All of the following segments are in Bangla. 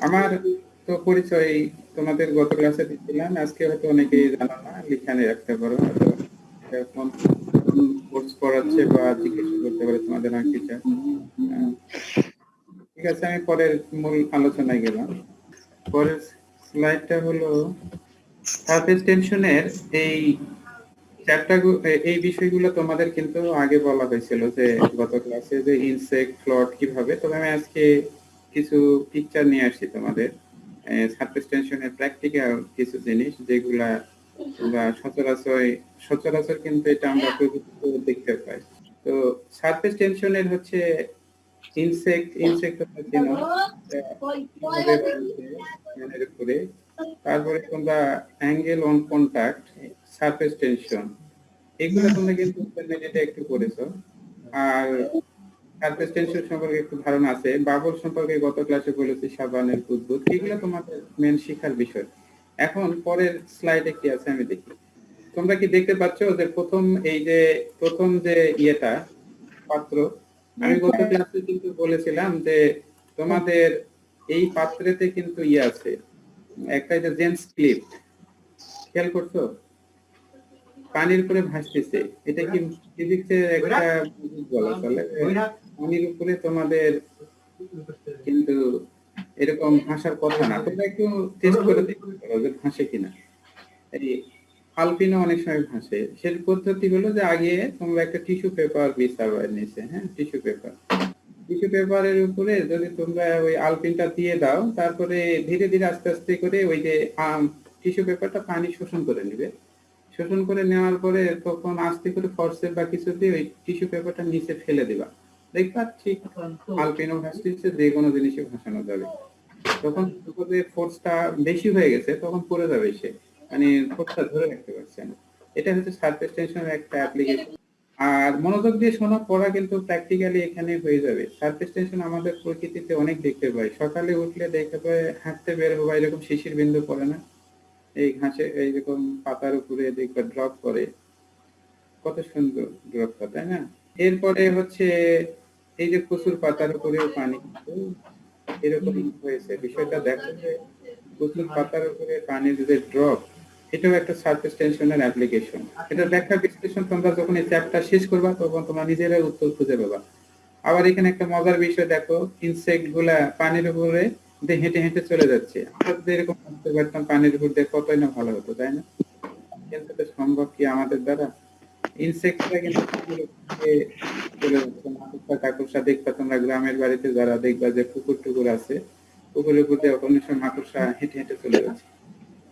আমার তো পরিচয় তোমাদের গত ক্লাসে দিচ্ছিলাম, আজকে হয়তো অনেকেই জানো না, লিখানে রাখতে পারো, হয়তো কোন কোর্স করাচ্ছে বা জিজ্ঞেস করতে পারে তোমাদের অনেক টিচার। ঠিক আছে, আমি পরের মূল আলোচনায় গেলাম। পরের স্লাইডটা হলো সারফেস টেনশনের এই চ্যাপ্টার, এই বিষয়গুলো তোমাদের কিন্তু আগে বলা হয়েছিল যে গত ক্লাসে যে ইনসেক্ট প্লট কিভাবে, তবে আমি আজকে কিছু পিকচার নিয়ে আসছি তোমাদের সারফেস টেনশনের প্র্যাকটিক্যাল কিছু জিনিস যেগুলা তোমরা সচরাচর কিন্তু এটা আমরা প্রযুক্তিতে দেখতে পাই। তো সারফেস টেনশনের হচ্ছে ইনসেক্ট কিভাবে এর উপরে, তারপরে তোমরা angle on contact, surface tension, এগুলো তোমরা কিন্তু ইন্টারমিডিয়েটে একটু পড়েছো। আর সারফেস টেনশন সম্পর্কে একটু ধারণা আছে, বাবল সম্পর্কে গত ক্লাসে বলেছি, সাবানের বুদবুদ, এগুলো তোমাদের মেন শিখার বিষয়। এখন পরের স্লাইডে কি আছে আমি দেখি। তোমরা কি দেখতে পাচ্ছ যে প্রথম যে ইয়েটা পাত্র, আমি গত ক্লাসে কিন্তু বলেছিলাম যে তোমাদের এই পাত্রেতে কিন্তু ইয়ে আছে, একটা যে জেমস ক্লিপ, খেয়াল করছো? পানির উপরে ভাসতেছে, এটা কি ফিজিক্সের একটা বলা চলে? পানির উপরে তোমাদের কিন্তু এরকম ভাষার কথা না, তোমরা একটু টেস্ট করে দেখতে পারো যে ভাসে কিনা। এই আলপিনো অনেক সময় ভাসে। সেই পদ্ধতি হলো যে আগে তোমরা একটা টিস্যু পেপার বিছাবে নিচে, হ্যাঁ, টিস্যু পেপারের উপরে যদি তোমরা ওই আলপিনটা দিয়ে দাও, তারপরে ধীরে ধীরে আস্তে আস্তে করে ওই যে টিস্যু পেপারটা পানি শোষণ করে নেবে। শোষণ করে নেওয়ার পরে তখন আস্তে করে ফোর্সেপ বা কিছু দিয়ে ওই টিস্যু পেপারটা নিচে ফেলে দিবা, দেখবা ঠিক আলপিনো ভাসতেছে, যে কোনো জিনিসে ভাসানো যাবে। তখন ফোর্সটা বেশি হয়ে গেছে, তখন পড়ে যাবে সে, মানে ফোর্সটা ধরে রাখতে পারছে না। এটা হচ্ছে সারফেস টেনশনের একটা অ্যাপ্লিকেশন। আর মনোযোগ দিয়ে শোনা পড়া কিন্তু প্র্যাকটিক্যালি এখানে হয়ে যাবে। সারফেস টেনশন আমাদের প্রকৃতিতে অনেক দেখতে পাই, সকালে উঠলে দেখতে পাই, হাঁটতে বের হবা এরকম শিশির বিন্দু পড়ে না, এই ঘাসে এইরকম পাতার উপরে দেখবা ড্রপ করে, কত সুন্দর ড্রপটা, তাই না? এরপরে হচ্ছে এই যে প্রচুর পাতার উপরেও পানি, এরকম হয়েছে বিষয়টা। দেখো যে প্রচুর পাতার উপরে পানির যে ড্রপ, এটাও একটা সারফেস টেনশনের অ্যাপ্লিকেশন। এটা ব্যাখ্যা বিশ্লেষণ তোমরা যখন এই চ্যাপ্টার শেষ করবা তখন তোমরা নিজেরাই উত্তর খুঁজে পাবা। আবার এখানে একটা মজার বিষয় দেখো, ইনসেক্ট গুলা পানির উপরে হেঁটে হেঁটে চলে যাচ্ছে। আমরা যদি এরকম ভাবতে পারতাম পানির উপর দিয়ে, কতই না ভালো হতো, তাই না? কিন্তু এটা সম্ভব কি আমাদের দ্বারা? ইনসেক্টরা কিন্তু চলে যাচ্ছে, মাকড়সা টাকড়সা দেখবা তোমরা গ্রামের বাড়িতে, যারা দেখবা যে পুকুর টুকুর আছে, পুকুরের উপর দিয়ে অনেক সময় মাকড়সা হেঁটে হেঁটে চলে যাচ্ছে,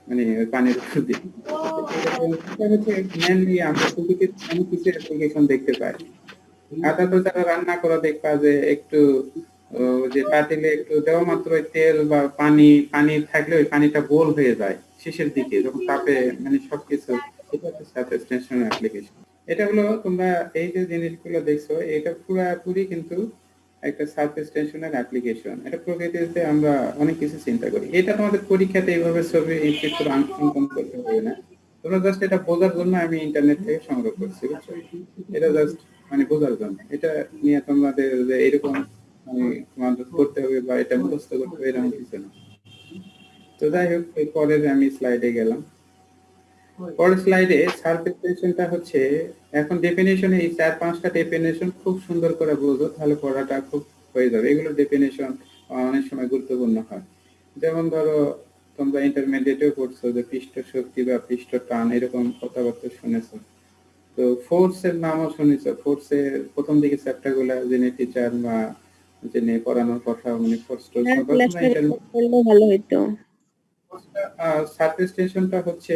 মানে পানির উপর দিয়ে। এটা হচ্ছে মেনলি আমরা প্রকৃতির অনেক কিছু অ্যাপ্লিকেশন দেখতে পাই। তো যারা রান্না করা দেখবা যে একটু যে পাতিলে একটু দেওয়া মাত্র তেল বা পানি পানি থাকলে ওই পানিটা গোল হয়ে যায় শেষের দিকে যখন তাপে, মানে সবকিছু। এটা হচ্ছে সারফেস টেনশন অ্যাপ্লিকেশন। এটা হলো তোমরা এই যে জিনিসগুলো দেখছো, এটা পুরোপুরি কিন্তু একটা সারফেস টেনশনের অ্যাপ্লিকেশন। এটা প্রকৃতিতে আমরা অনেক কিছু চিন্তা করি। এটা তোমাদের পরীক্ষাতে এইভাবে ছবি চিত্র অঙ্কন করতে হবে না, তোমরা জাস্ট এটা বোঝার জন্য আমি ইন্টারনেট থেকে সংগ্রহ করছি, বুঝছো? এটা জাস্ট মানে বোঝার জন্য, এটা নিয়ে তোমাদের যে এরকম মানে তোমাদের করতে হবে বা এটা মুখস্থ করতে হবে এরকম কিছু না। তো যাই হোক, পরের আমি স্লাইডে গেলাম। পরের স্লাইডে সারফেস টেনশনটা হচ্ছে, এখন ডেফিনেশনে এই 4-5টা ডেফিনেশন খুব সুন্দর করে বোঝো, তাহলে পড়াটা খুব হয়ে যাবে। এগুলো ডেফিনেশন অনেক সময় গুরুত্বপূর্ণ হয়। যেমন ধরো তোমরা ইন্টারমিডিয়েটেও পড়ছো যে পৃষ্ঠ শক্তি বা পৃষ্ঠ টান, এরকম কথাবার্তা শুনেছো। তো ফোর্সের নামও শুনেছো, ফোর্সের প্রথম দিকে চ্যাপ্টার গুলা জেনে টিচার বা জেনে পড়ানোর কথা, মানে ফোর্স ভালো হইতো। সারফেস টেনশনটা হচ্ছে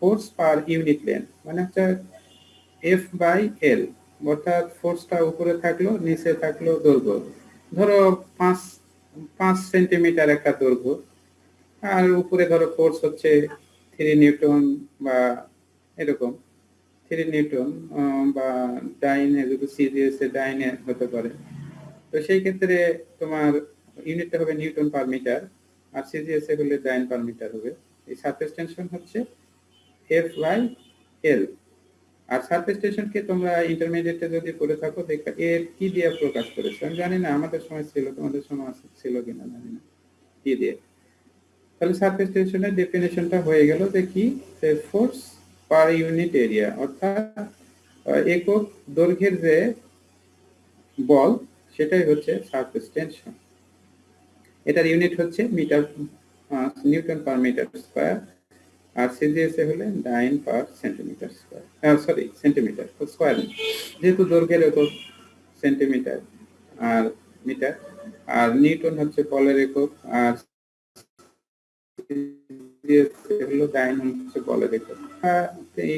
ফোর্স পার ইউনিট লেন্থ, মানে হচ্ছে এফ বাই এল, অর্থাৎ ফোর্সটা উপরে থাকলো নিচে থাকলো দৈর্ঘ্য, ধরো 5 সেন্টিমিটার একটা দৈর্ঘ্য, আর উপরে ধরো ফোর্স হচ্ছে 3 নিউটন বা এরকম 3 নিউটন, বা ডাইনে যদি সিজিএস এ ডাইনে হতে পারে। তো সেই ক্ষেত্রে তোমার ইউনিটটা হবে নিউটন পার মিটার, আর সিজিএস এ হলে ডাইন পার মিটার হবে। এই সারফেস টেনশন হচ্ছে এফ বাই এল। আর সারফেস টেনশনকে তোমরা ইন্টারমিডিয়েটে যদি পড়ে থাকো দেখবে এর কি দিয়ে প্রকাশ করেছে, আমি জানি না, আমাদের সময় ছিল, তোমাদের সময় ছিল কিনা জানি না। টি দিয়ে। তাহলে সারফেস টেনশনের ডেফিনেশনটা হয়ে গেল যে কি, ফোর্স পার ইউনিট এরিয়া, অর্থাৎ একক দৈর্ঘ্যের যে বল সেটাই হচ্ছে সারফেস টেনশন। এটার ইউনিট হচ্ছে metre, newton per metre square, আর সিজিএসএ হলে 9 per centimetre square, sorry centimetre square, যেহেতু দৈর্ঘ্যের একক সেন্টিমিটার আর মিটার, আর নিউটন হচ্ছে বলের একক, আর হলো ডায়মন্ড হচ্ছে বলের একক।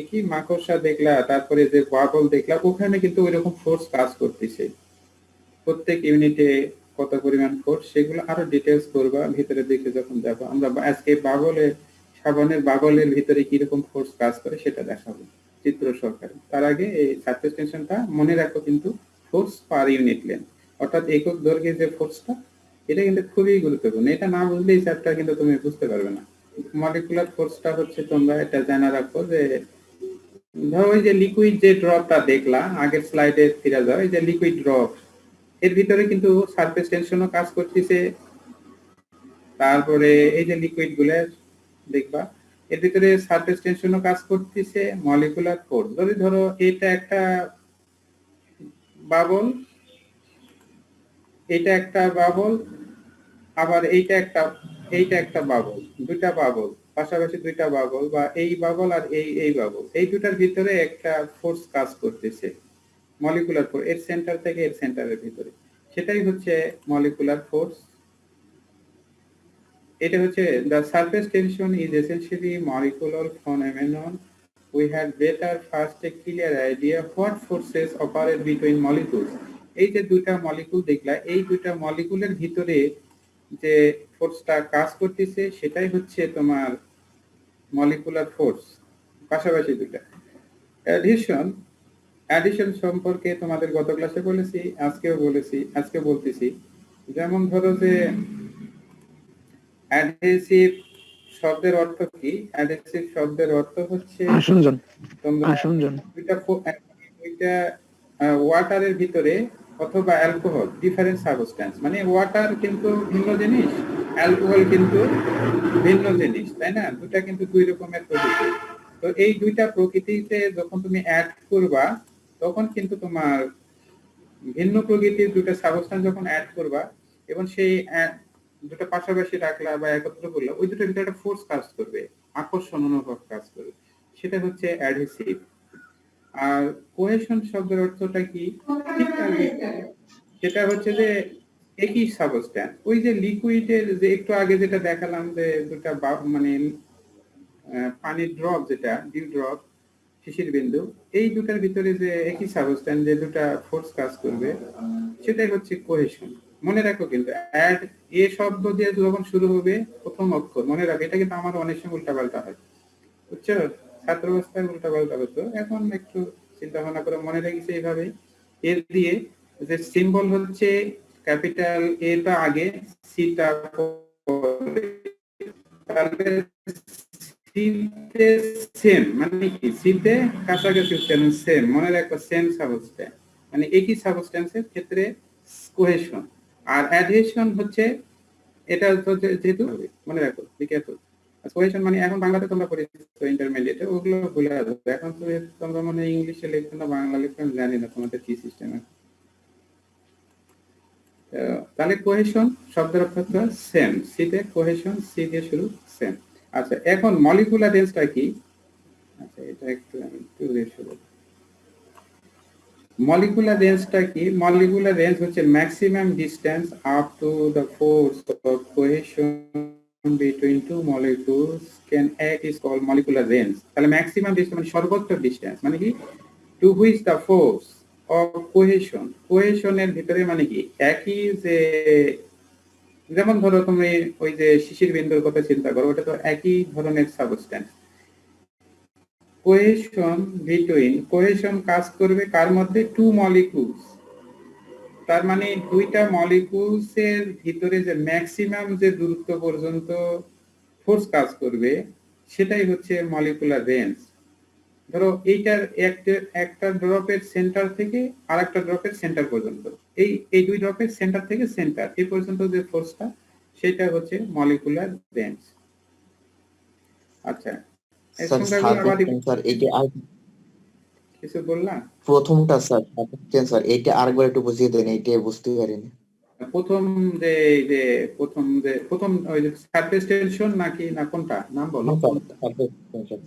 একই মাকড়সা দেখলা, তারপরে যে বাবল দেখলা, ওখানে কিন্তু ওইরকম ফোর্স কাজ করতেছে প্রত্যেক ইউনিটে কত পরিমাণ ফোর্স, সেগুলো আরো ডিটেইলস করবা ভিতরে দিকে যখন যাবো। আমরা আজকে সাবানের বাবলের ভিতরে কিরকম ফোর্স কাজ করে সেটা দেখাবো চিত্র সহকারে। তার আগে এই সারফেস টেনশনটা মনে রাখো, কিন্তু ফোর্স পার ইউনিট লেন্থ, অর্থাৎ একক দৈর্ঘ্যের যে ফোর্সটা, এটা কিন্তু খুবই গুরুত্বপূর্ণ। এটা না বুঝলে এই চ্যাপ্টার কিন্তু তুমি বুঝতে পারবে না। মলিকুলার ফোর্সটা হচ্ছে, তোমরা এটা জানা রাখো যে ধরো ওই যে লিকুইড যে ড্রপটা দেখলা আগের স্লাইডে ফিরে যাও, এই যে লিকুইড ড্রপ, এর ভিতরে কিন্তু সারফেস টেনশনও কাজ করতেছে। তারপরে এই যে লিকুইড গুলো দেখবা, এর ভিতরে সারফেস টেনশনও কাজ করতেছে, মলিকুলার ফোর্স। যদি ধরো এটা একটা বাবল, এটা একটা বাবল, আবার এইটা একটা বাবল, দুইটা বাবল পাশাপাশি, দুইটা বাবল, বা এই বাবল আর এই বাবল, এই দুটার ভিতরে একটা ফোর্স কাজ করতেছে, মলিকুলার ফোর্স, এর সেন্টার থেকে এর সেন্টারের ভিতরে, সেটাই হচ্ছে মলিকুলার ফোর্স। এটা হচ্ছে the surface tension is essentially molecular phenomenon. We had better first a clear idea what forces operate between molecules. এই যে দুইটা মলিকুল দেখলা, এই দুইটা মলিকুলের ভিতরে যে ফোর্সটা কাজ করতেছে সেটাই হচ্ছে তোমার মলিকুলার ফোর্স। পাশাপাশি দুইটা অ্যাডিশন সম্পর্কে তোমাদের গত ক্লাসে বলেছি, আজকে বলতেছি। যেমন ধরো যে অ্যাডহেসিভ শব্দের অর্থ কি? অ্যাডহেসিভ শব্দের অর্থ হচ্ছে দুইটা ওয়াটারের ভিতরে অথবা অ্যালকোহল, ডিফারেন্ট সাবস্টেন্স, মানে ওয়াটার কিন্তু ভিন্ন জিনিস, অ্যালকোহল কিন্তু ভিন্ন জিনিস, তাই না? দুটা কিন্তু দুই রকমের প্রকৃতি। তো এই দুইটা প্রকৃতিতে যখন তুমি অ্যাড করবা, তখন কিন্তু তোমার ভিন্ন প্রকৃতির দুটো সাবস্টেন্স যখন অ্যাড করবা এবং সেই দুটো পাশাপাশি রাখলা বা একত্র করলা, ওই দুটোর ভিতরে একটা ফোর্স কাজ করবে, আকর্ষণ অনুভব কাজ করবে, সেটা হচ্ছে অ্যাডহেসিভ। আর কোহেশন শব্দের অর্থটা কি? সেটা হচ্ছে যে একই সাবস্টেন্স, ওই যে লিকুইডের যে একটু আগে যেটা দেখালাম যে দুটা মানে পানির ড্রপ, যেটা ডিউ ড্রপ, শিশির বিন্দু, এই দুটার ভিতরে যে একই সাবস্টেন্স যে দুটা ফোর্স কাজ করবে, সেটাই হচ্ছে কোহেশন। মনে রাখো, কিন্তু অ্যাড এ শব্দ দিয়ে যখন শুরু হবে প্রথম অক্ষর, মনে রাখো, এটা কিন্তু আমার অনেক সময় উল্টাপাল্টা হয়, বুঝছো? ছাত্র অবস্থায় উল্টাপাল্টা হতো, এখন একটু চিন্তা ভাবনা করে মনে রেখেছি এইভাবে। এর দিয়ে যে সিম্বল হচ্ছে ক্যাপিটাল এটা আগে, সিটা পরে, তাহলে সেম মানে কি, সিতে কাছাকাছি সেম, মনে রাখো সেম সাবস্টেন্স, মানে একই সাবস্টেন্সের ক্ষেত্রে কোহেশন। আর অ্যাডহেশন হচ্ছে, এটা হচ্ছে যেহেতু মনে রাখো কোহেশন মানে, এখন বাংলাতে তোমরা পড়েছো ইন্টারমিডিয়েটে, ওগুলো ভুলে যাবে। এখন তো তোমরা মনে ইংলিশে লিখবে না বাংলা লিখবে, আমি জানি না তোমাদের কি সিস্টেম আছে। তাহলে কোহেশন শব্দের অর্থ হচ্ছে সেম, সিতে কোহেশন, সি দিয়ে শুরু, সেম। আচ্ছা, এখন মলিকুলার রেঞ্জটা কি? আচ্ছা, এটা একটু আমি শুরু। মলিকুলার রেঞ্জটা কি? মলিকুলার রেঞ্জ হচ্ছে maximum distance up to the force of cohesion between two molecules can act is called molecular range. তাহলে ম্যাক্সিমাম ডিসটেন্স মানে সর্বোচ্চ ডিসটেন্স, মানে কি, to which the force of cohesion, কোহেশনের ভিতরে মানে কি, একই যে, যেমন ধরো তুমি ওই যে শিশির বিন্দুর কথা চিন্তা করো, ওটা তো একই ধরনের সাবস্টেন্স। কোহেশন কাজ করবে কার মধ্যে? Two molecules. তার মানে দুইটা মলিকুলস এর ভিতরে যে ম্যাক্সিমাম যে দূরত্ব পর্যন্ত ফোর্স কাজ করবে, সেটাই হচ্ছে মলিকুলার রেঞ্জ। ধরো এইটার একটা ড্রপের সেন্টার থেকে আরেকটা ড্রপের সেন্টার পর্যন্ত, এই দুই ড্রপের সেন্টার থেকে সেন্টার এই পর্যন্ত যে ফোর্সটা, সেটা হচ্ছে মলিকুলার বেঞ্চ। আচ্ছা, এই স্যার সংখ্যাগুলো আবার সারফেস টেন্সার এটা আর কিছু বললাম। প্রথমটা স্যার সারফেস টেন্সার এটা আরেকবার একটু বুঝিয়ে দেন, এইটা বুঝতে পারিনি। প্রথম যে এই যে প্রথম ওই যে সারফেস টেনশন নাকি না কোনটা নাম বলো? হ্যাঁ স্যার সারফেস টেন্সার।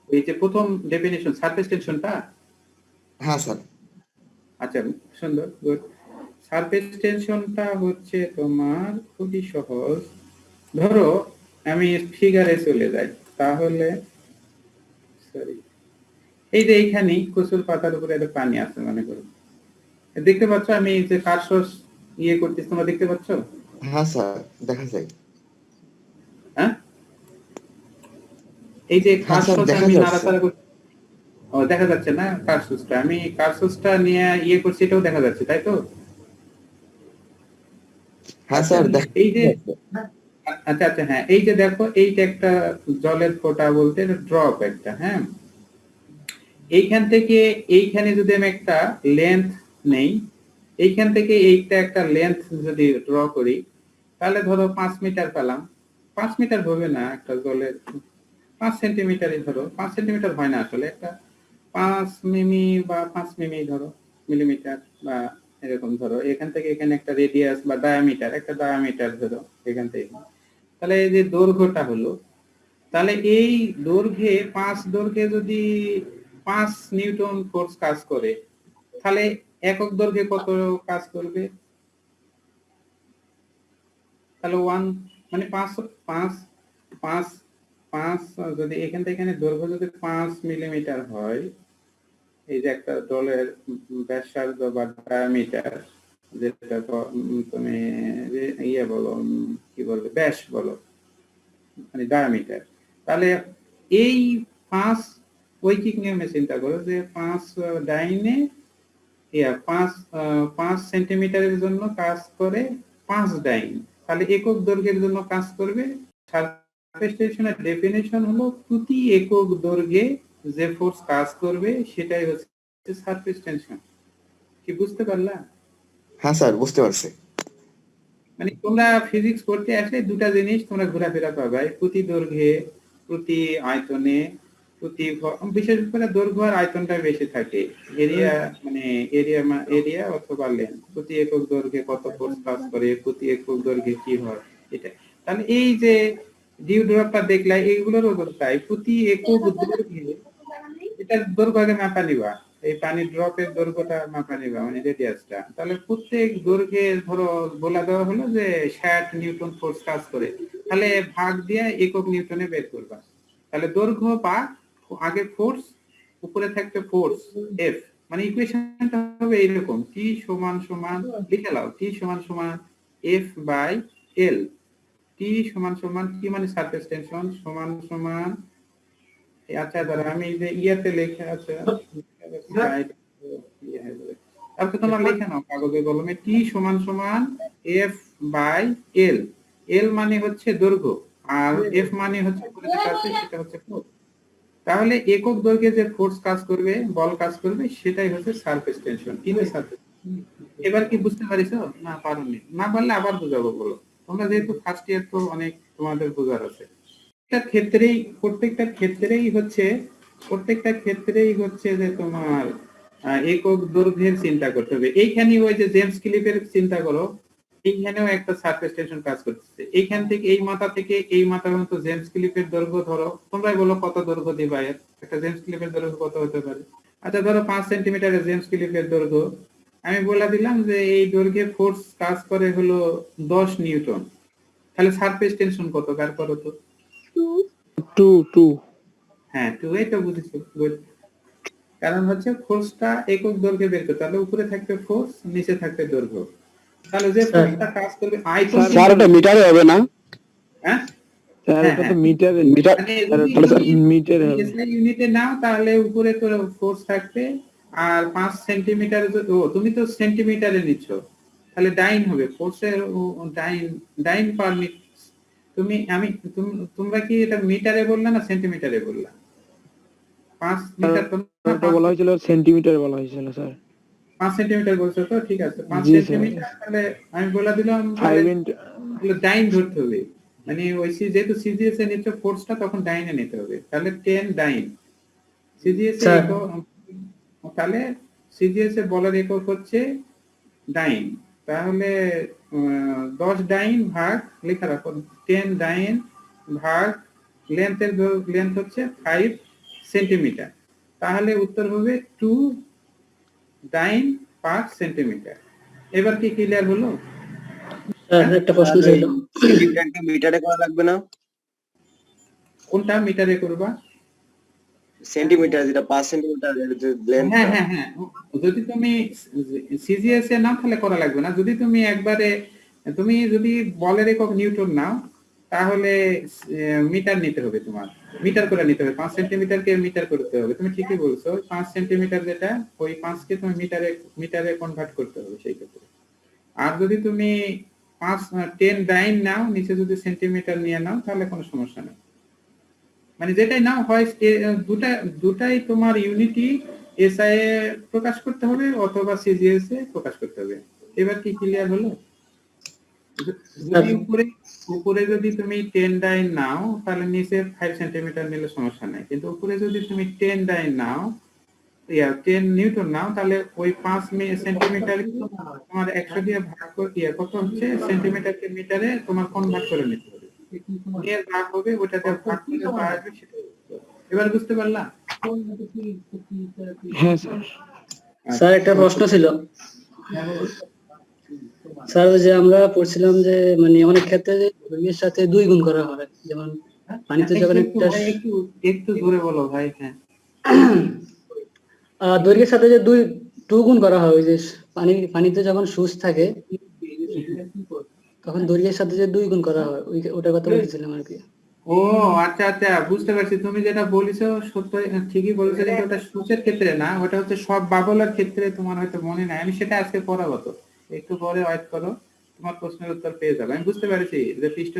এই যে প্রথম ডেফিনিশন সারফেস টেনশনটা। হ্যাঁ স্যার। আচ্ছা, সুন্দর, গুড। সারফেস টেনশনটা হচ্ছে তোমার খুবই সহজ। ধরো আমি ফিগারে চলে যাই, তাহলে সরি, এই যে এইখানে কচুর পাতার উপরে একটা পানি আছে মনে করো, দেখতে পাচ্ছ আমি এই যে কার্সর ইয়ে করতেছি, তোমরা দেখতে পাচ্ছ? হ্যাঁ স্যার দেখা যায়। হ্যাঁ, এই যে হ্যাঁ স্যার কার্সর দেখা আমি যাচ্ছে। নাড়াচাড়া করছি। ও, দেখা যাচ্ছে না কার্সসটা? আমি কার্সসটা নিয়ে ইয়ে করছি, এটাও দেখা যাচ্ছে, তাই তো? হ্যাঁ স্যার দেখা এই যে যাচ্ছে। আচ্ছা আচ্ছা, হ্যাঁ, এই যে দেখো, এইটা একটা জলের ফোঁটা বলতে ড্রপ একটা, হ্যাঁ। এইখান থেকে এইখানে যদি আমি একটা লেন্থ নেই, এইখান থেকে এইটা একটা লেন্থ যদি ড্র করি, তাহলে ধরো 5 মিটার পেলাম। 5 মিটার হবে না, একটা জলের 5 সেন্টিমিটারই ধরো, 5 সেন্টিমিটার হয় না আসলে, একটা 5 মিমি বা 5 মিমি ধরো, মিলিমিটার বা এরকম ধরো। এখান থেকে এখানে একটা রেডিয়াস বা ডায়ামিটার, একটা ডায়ামিটার ধরো এখান থেকে। তাহলে এই যে দৈর্ঘ্যটা হলো, তাহলে এই দৈর্ঘ্যে যদি 5 নিউটন ফোর্স কাজ করে, তাহলে একক দৈর্ঘ্যে কত কাজ করবে? তাহলে 1 মানে 5 5 5 5 যদি এখান থেকে এখানে দৈর্ঘ্য যদি 5 মিলিমিটার হয়, এই যে একটা ডলের ব্যাসার্ধ বা ডায়ামিটার, যেটা তুমি ইয়ে বলো, কি বলবে, ব্যাস বলো, মানে ডায়ামিটার। তাহলে এই 5 ঐকিক নিয়মে চিন্তা করো যে 5 ডাইনে 5 সেন্টিমিটারের জন্য কাজ করে 5 ডাইন, তাহলে একক দৈর্ঘ্যের জন্য কাজ করবে। সারফেস টেনশনের ডেফিনিশন হলো প্রতি একক দৈর্ঘ্যে যে ফোর্স কাজ করবে সেটাই হচ্ছে সারফেস টেনশন। কি বুঝতে পারলা? হ্যাঁ স্যার বুঝতে পারছি। মানে তোমরা ফিজিক্স পড়তে আসলে দুটা জিনিস তোমরা ঘোরাফেরা পাবে, প্রতি দৈর্ঘ্যে, প্রতি আয়তনে, বিশেষ করে দৈর্ঘ্য আর আয়তনটা বেশি থাকে। এরিয়া মানে এরিয়া অথবা লেন্থ, প্রতি একক দৈর্ঘ্যে কত ফোর্স কাজ করে, প্রতি একক দৈর্ঘ্যে কি হয়, এটা। তাহলে এই যে ডিউড্রপটা দেখলা, এইগুলোর তাই প্রতি একক দৈর্ঘ্যে এটার দৈর্ঘ্য আগে মাপা নিবা, এই পানির ড্রপের দৈর্ঘ্যটা মাপা নিবা, মানে রেডিয়াসটা। তাহলে প্রত্যেক দৈর্ঘ্যে ধরো বলা দেওয়া হলো যে 60 নিউটন ফোর্স কাজ করে, তাহলে ভাগ দিয়ে একক নিউটনে বের করবা। তাহলে দৈর্ঘ্য বা আগে ফোর্স, উপরে থাকবে ফোর্স এফ, মানে ইকুয়েশনটা হবে এইরকম, টি সমান সমান, লিখে নাও, টি সমান সমান এফ বাই এল। টি সমান সমান, কি মানে সারফেস টেনশন, সমান সমান, আচ্ছা দাঁড়া, আমি যে ইয়াতে লেখা আছে, তারপরে তোমার লেখা নাও কাগজে কলমে, টি সমান সমান এফ বাই এল। এল মানে হচ্ছে দৈর্ঘ্য, আর এফ মানে হচ্ছে উপরে যেটা আছে সেটা হচ্ছে ফোর্স। তাহলে একক দৈর্ঘ্যে যে ফোর্স কাজ করবে, বল কাজ করবে, সেটাই হচ্ছে সারফেস টেনশন। কি সারফেস, এবার কি বুঝতে পারিছো? না পারোনি? না পারলে আবার বুঝাবো, বলো। তোমরা যেহেতু ফার্স্ট ইয়ার, তো অনেক তোমাদের বোঝার আছে। প্রত্যেকটা ক্ষেত্রেই হচ্ছে যে তোমার একক দৈর্ঘ্যের চিন্তা করতে হবে। এইখানে ওই যে জেমস ক্লিপের চিন্তা করো, এইখানেও একটা সারফেস টেনশন কাজ করতেছে। এইখান থেকে এই মাথা পর্যন্ত জেমস ক্লিপের দৈর্ঘ্য ধরো, তোমরাই বলো কত দৈর্ঘ্য দিবা এর, একটা জেমস ক্লিপের দৈর্ঘ্য কত হতে পারে? আচ্ছা ধরো 5 সেন্টিমিটারের জেমস ক্লিপের দৈর্ঘ্য, আমি বলে দিলাম যে এই দৈর্ঘ্যে ফোর্স কাজ করে হলো 10 নিউটন, তাহলে সারফেস টেনশন কত বের করো তো। 2 হ্যাঁ, 2, এই তো বুঝেছো, গুড। কারণ হচ্ছে ফোর্সটা একক দৈর্ঘ্যে বের করতে, তাহলে উপরে থাকবে ফোর্স, নিচে থাকবে দৈর্ঘ্য। তাহলে যে ফোর্সটা কাজ করবে আয়তন, স্যার ওটা মিটারে হবে না? হ্যাঁ স্যার হ্যাঁ ওটা তো হ্যাঁ, মিটারে, মিটার মানে তাহলে স্যার মিটারে হবে। এসআই ইউনিটে নাও, তাহলে উপরে তো ফোর্স থাকবে, আর 5 সেন্টিমিটার, ও তুমি তো সেন্টিমিটারে নিচ্ছ, তাহলে ডাইন হবে ফোর্সের, ডাইন ডাইন পার মিটার। তোমরা কি এটা মিটারে বললা না সেন্টিমিটারে বললা? 5 মিটার ওটা বলা হয়েছিল সেন্টিমিটারে বলা হয়েছিল স্যার। 5 সেন্টিমিটার বলছো তো, ঠিক আছে 5 জি, স্যার। সেন্টিমিটার, তাহলে আমি বলে দিলাম 5 ইন্টু ডাইন ধরতে হবে, মানে ওই যেহেতু সিজিএস এর নিচে ফোর্সটা তখন ডাইনে নিতে হবে, তাহলে 10 ডাইন সিজিএস এ স্যার তাহলে সিজিএস এর বলার একক হচ্ছে ডাইন, তাহলে 10 ডাইন ভাগ লেখা রাখো 10 ডাইন ভাগ লেন্থ হচ্ছে 5 সেন্টিমিটার, তাহলে উত্তর হবে 2 ডাইন পার সেন্টিমিটার। এবার কি ক্লিয়ার হলো? স্যার একটা প্রশ্ন ছিল। মিটারে করা লাগবে না? কোনটা মিটারে করবা? সেন্টিমিটার, যেটা 5 সেন্টিমিটার লেন্থ। হ্যাঁ হ্যাঁ হ্যাঁ, যদি তুমি সিজিএস এ নাও তাহলে করা লাগবে না, যদি তুমি একবারে তুমি যদি বলের একক নিউটন নাও তাহলে মিটার নিতে হবে, তোমার মিটার করে নিতে হবে, 5 সেন্টিমিটারকে মিটার করতে হবে। তুমি ঠিকই বলছো, 5 সেন্টিমিটার যেটা ওই 5 কে তুমি মিটারে কনভার্ট করতে হবে সেই ক্ষেত্রে। আর যদি তুমি 10 ডাইন নাও, নিচে যদি সেন্টিমিটার নিয়ে নাও তাহলে কোনো সমস্যা নেই, মানে যেটাই নাও হয় দুটাই তোমার ইউনিটি এসআই এ প্রকাশ করতে হবে অথবা সিজিএস এ প্রকাশ করতে হবে। এবার কি ক্লিয়ার হলো? যদি উপরে যদি তুমি 10 ডাইন নাও তাহলে নিচে 5 সেন্টিমিটার নিলে সমস্যা নাই, কিন্তু উপরে যদি তুমি 10 ডাইন নাও 10 নিউটন নাও তাহলে ওই 5 সেন্টিমিটার তোমার 100 দিয়ে ভাগ করে কত হচ্ছে সেন্টিমিটারকে মিটারে তোমার কনভার্ট করে নিতে হবে, এর ভাগ হবে ওটাতে ভাগ করে যা আসবে সেটা। এবার বুঝতে পারলা? হ্যাঁ স্যার। স্যার একটা প্রশ্ন ছিল। স্যার ওই যে আমরা পড়ছিলাম যে মানে অনেক ক্ষেত্রে যে দৈর্ঘ্যের সাথে 2 গুণ করা হয়, যেমন পানিতে যখন একটা একটু জোরে বলো ভাই। হ্যাঁ, দৈর্ঘ্যের সাথে যে 2 গুণ করা হয়, ওই যে পানিতে যখন সুচ থাকে তখন দৈর্ঘ্যের সাথে যে 2 গুণ করা হয়, ওটার কথা বলছিলাম আর কি। ও আচ্ছা আচ্ছা, বুঝতে পারছি তুমি যেটা বলেছো, সত্য ঠিকই বলেছো, কিন্তু ওটা সূচের ক্ষেত্রে না, ওটা হচ্ছে সব বাবলার ক্ষেত্রে, তোমার হয়তো মনে নাই, আমি সেটা আজকে পড়াবো, তো একটু পরে ওয়েট করো, তোমার প্রশ্নের উত্তর পেয়ে যাবে। আমি বুঝতে পারছি যে পৃষ্ঠ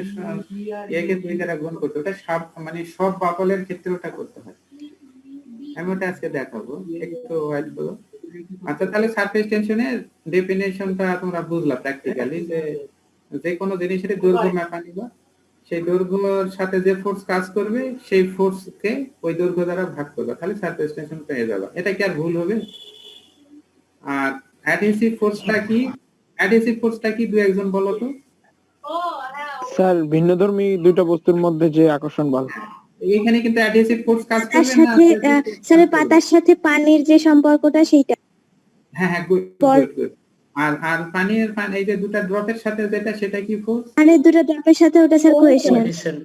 একে 2 দ্বারা গুণ করতে, ওটা সব মানে সব বাবলের ক্ষেত্রে ওটা করতে হয়, আমি ওটা আজকে দেখাবো, একটু ওয়েট করো। আচ্ছা, তাহলে সারফেস টেনশনের ডেফিনেশনটা তোমরা বুঝলা প্র্যাকটিক্যালি, যে কোনো জিনিসের দৈর্ঘ্য মাপা নিবা, সেই দৈর্ঘ্যের সাথে যে ফোর্স কাজ করবে সেই ফোর্সকে ওই দৈর্ঘ্য দ্বারা ভাগ করবে, তাহলে সারফেস টেনশন পেয়ে যাবে। এটা কি আর ভুল হবে? আর অ্যাডহেসিভ ফোর্সটা কি? অ্যাডহেসিভ ফোর্সটা কি দুই একজন বলো তো? স্যার ভিন্নধর্মী দুইটা বস্তুর মধ্যে যে আকর্ষণ বল। এখানে কিন্তু অ্যাডহেসিভ ফোর্স কাজ তার করবে না, সাথে স্যার পাতার সাথে পানির যে সম্পর্কটা সেইটা। হ্যাঁ হ্যাঁ, গুড। আর পানির এই যে দুটো ড্রপের সাথে যেটা, সেটা কি ফোর্স? পানির দুটো ড্রপের সাথে ওটা স্যার কোহেশন।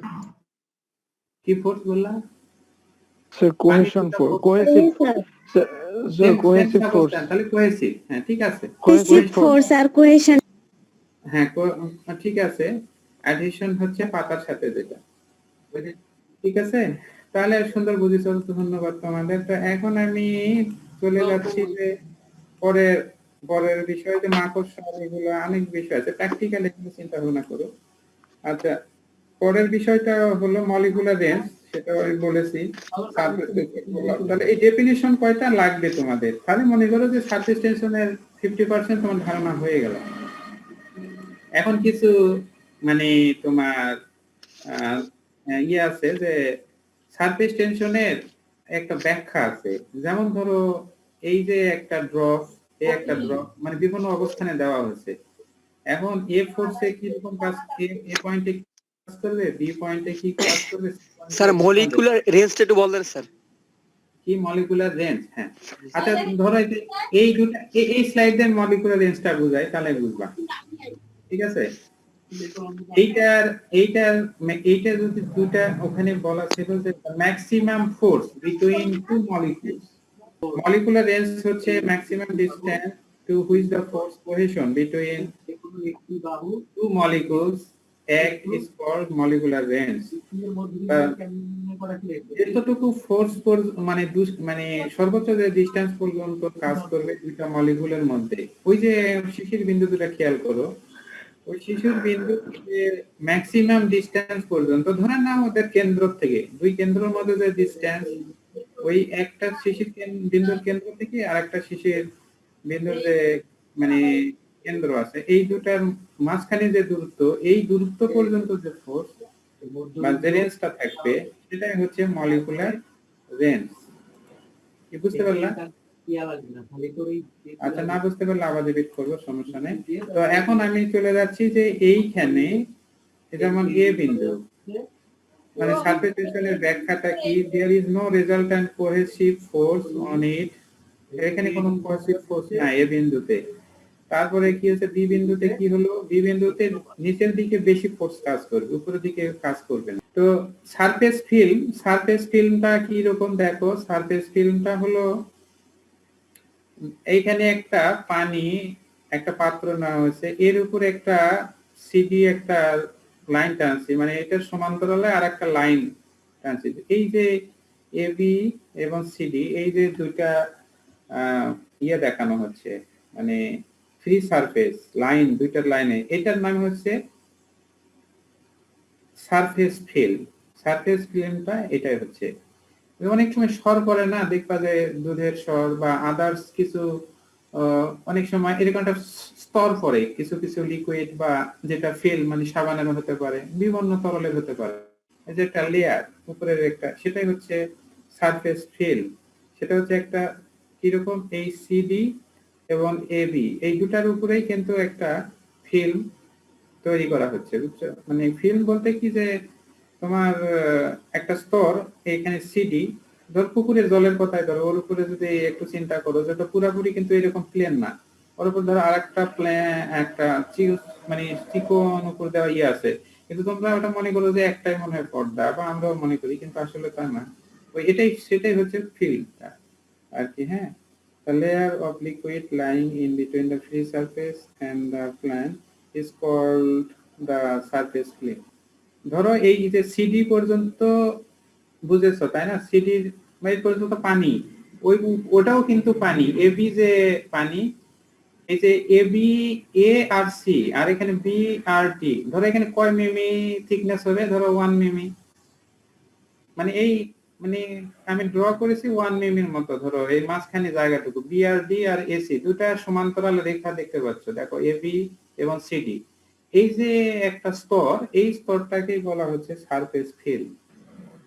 কি ফোর্স বললাম? Sir cohesion force, cohesive sir cohesive force, তাহলে কোহেসিভ, হ্যাঁ ঠিক আছে, কোহেসিভ ফোর্স আর কোহেশন। হ্যাঁ ঠিক আছে। অ্যাডিশন হচ্ছে পাতার সাথে যেটা, ঠিক আছে। তাহলে সুন্দর বুঝেছো, ধন্যবাদ তোমাদের। তো এখন আমি চলে যাচ্ছি যে পরের বিষয়, যে মাকড়সা, এগুলো অনেক বিষয় আছে, প্র্যাকটিক্যাল একটু চিন্তা ভাবনা করো। আচ্ছা, পরের বিষয়টা হলো মলিকুলার রেঞ্জ, সেটা আমি বলেছি। তাহলে এই ডেফিনিশন কয়টা লাগবে তোমাদের? তাহলে মনে করো যে সারফেস টেনশনের 50% তোমার ধারণা হয়ে গেল। এখন কিছু মানে তোমার ইয়ে আছে যে সারফেস টেনশনের একটা ব্যাখ্যা আছে, যেমন ধরো এই যে একটা ড্রপ, মানে বিভিন্ন অবস্থানে দেওয়া হয়েছে। এখন এ ফোর্সে কি রকম কাজ, এ পয়েন্টে কাজ করবে, বি পয়েন্টে কি কাজ করবে, স্যার মলিকুলার রেঞ্জটা একটু বললেন স্যার। কি মলিকুলার রেঞ্জ? হ্যাঁ, আচ্ছা ধরো এই দুটো এই স্লাইড দেন মলিকুলার রেঞ্জটা বুঝাই, তাহলে বুঝবা, ঠিক আছে। এইটার যদি দুটা ওখানে বলা ছিল যে maximum force between two molecules, molecular range হচ্ছে maximum distance to which the force cohesion between two molecules act is called molecular range. এতটুকু ফোর্স মানে সর্বোচ্চ যে ডিসটেন্স পর্যন্ত কাজ করবে দুইটা মলিকুলের মধ্যে, ওই যে শিশির বিন্দু দুটা খেয়াল করো, ওই শিশুর বিন্দু থেকে ম্যাক্সিমাম ডিসটেন্স পর্যন্ত, ধরে নাও ওদের কেন্দ্র থেকে, দুই কেন্দ্রের মধ্যে যে ডিসটেন্স, ওই একটা শিশির বিন্দুর কেন্দ্র থেকে আর একটা শিশির বিন্দুর যে মানে কেন্দ্র আছে এই দুটার মাঝখানে যে দূরত্ব, এই দূরত্ব পর্যন্ত যে ফোর্স বা যে রেঞ্জটা থাকবে সেটাই হচ্ছে মলিকুলার রেঞ্জ। কি বুঝতে পারলা? আচ্ছা, না বুঝতে পারলে আবার রিপিট করবো, সমস্যা নেই। তো এখন আমি চলে যাচ্ছি যে এইখানে যেমন এ বিন্দু, মানে সারফেস টেনশনের ব্যাখ্যাটা কি? There is no resultant cohesive force on it, এখানে কোনো কোহেসিভ ফোর্স নাই এ বিন্দুতে। তারপরে কি হচ্ছে বি বিন্দুতে, কি হলো বি বিন্দুতে নিচের দিকে বেশি ফোর্স কাজ করবে, উপরের দিকে কাজ করবে না। তো সারফেস ফিল্মটা কি রকম দেখো, সারফেস ফিল্মটা হলো এইখানে একটা পানি একটা পাত্র নেওয়া হয়েছে, এর উপরে একটা সিডি একটা লাইন টানছি, মানে এটার সমান্তরালে আর একটা লাইন টানছি। এই যে এবি এবং সিডি এই যে দুইটা ইয়ে দেখানো হচ্ছে, মানে ফ্রি সারফেস লাইন, দুইটার লাইনে, এটার নাম হচ্ছে সারফেস ফিল্ম। সারফেস ফিল্মটা এটাই হচ্ছে। অনেক সময় স্বর পড়ে না, দেখবা যে দুধের স্বর বা আদার্স কিছু অনেক সময় এরকম একটা স্তর পড়ে, কিছু কিছু লিকুইড বা যেটা ফিল্ম মানে সাবানের হতে পারে, বিভিন্ন তরলের হতে পারে, এই যে একটা লেয়ার উপরের একটা, সেটাই হচ্ছে সারফেস ফিল্ম। সেটা হচ্ছে একটা কিরকম, এই সিডি এবং এবি এই দুটার উপরেই কিন্তু একটা ফিল্ম তৈরি করা হচ্ছে, বুঝছো? মানে ফিল্ম বলতে কি, যে তোমার একটা স্তর, এখানে সিডি, ধর পুকুরের জলের কথাই ধরো, ওর উপরে যদি একটু চিন্তা করো, যেটা পুরাপুরি কিন্তু এরকম প্লেন না, ওর উপর ধরো আরেকটা একটা মানে চিকন উপর দেওয়া ইয়ে আছে, কিন্তু তোমরা ওটা মনে করো যে একটাই মনে হয় পর্দা, বা আমরাও মনে করি, কিন্তু আসলে তা না। ওই সেটাই হচ্ছে ফিল্মটা আর কি। হ্যাঁ, the layer of liquid lying in between the free surface and the plane is called the surface film. ধরো এই যে সিডি পর্যন্ত বুঝেছো তাই না, সিডি মানে পর্যন্ত পানি, ওটাও কিন্তু পানি, এবি যে পানি, এই যে এবি এ আর সি আর এখানে বি আর ডি, ধরো এখানে কয় মিমি থিকনেস হবে, ধরো 1 মিমি, মানে এই মানে আমি ড্র করেছি 1 মিমির মতো, ধরো এই মাঝখানে জায়গাটুকু বি আর ডি আর এসি দুটা সমান্তরাল রেখা দেখতে পাচ্ছ, দেখো এবি এবং সিডি, এই যে একটা স্তর, এই স্তরটাকেই বলা হচ্ছে সারফেস ফিল্ম।